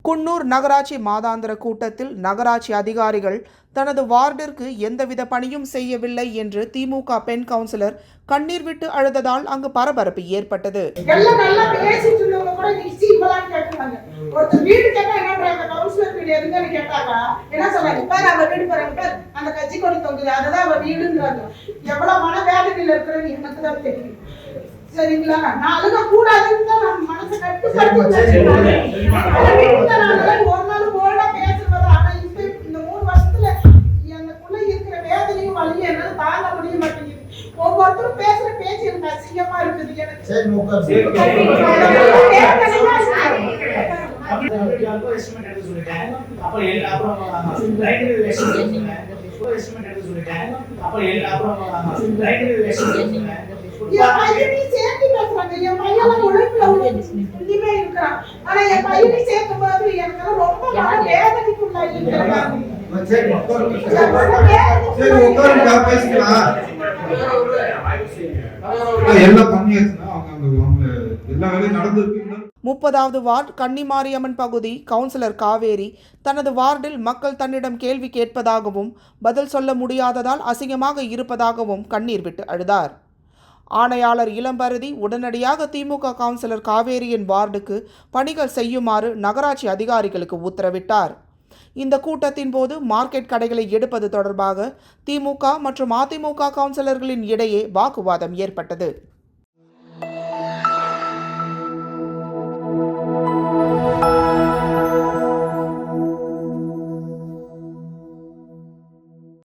குன்னூர் நகராட்சி மாதாந்திர கூட்டத்தில் நகராட்சி அதிகாரிகள் தனது வார்டிற்கு எந்தவித பணியும் செய்யவில்லை என்று திமுக பெண் கவுன்சிலர் கண்ணீர் விட்டு அழுததால் அங்கு பரபரப்பு ஏற்பட்டது. சரிங்களா, நான் அழுக கூடாதுன்னு தான் நான் மனசை கட்டுப்படுத்தி ஒரு நாள் போல பேசுறது. ஆனா இப்ப இந்த 3 வருஷத்துல எனக்குள்ள இருக்கிற வேதனையும் வலியும் என்னால தாங்க முடிய மாட்டேங்குது. ஒவ்வொருத்தரும் பேசுற பேச்சு எனக்கு அசிங்கமா இருக்குது. முப்பதாவது வார்டு கன்னிமாரியம்மன் பகுதி கவுன்சிலர் காவேரி தனது வார்டில் மக்கள் தன்னிடம் கேள்வி கேட்பதாகவும் பதில் சொல்ல முடியாததால் அசிங்கமாக இருப்பதாகவும் கண்ணீர் விட்டு அழுதார். ஆணையாளர் இளம்பருதி உடனடியாக திமுக கவுன்சிலர் காவேரியின் வார்டுக்கு பணிகள் செய்யுமாறு நகராட்சி அதிகாரிகளுக்கு உத்தரவிட்டார். இந்த கூட்டத்தின் போது மார்க்கெட் கடைகளை எடுப்பது தொடர்பாக திமுக மற்றும் அதிமுக கவுன்சிலர்களின் இடையே வாக்குவாதம் ஏற்பட்டது.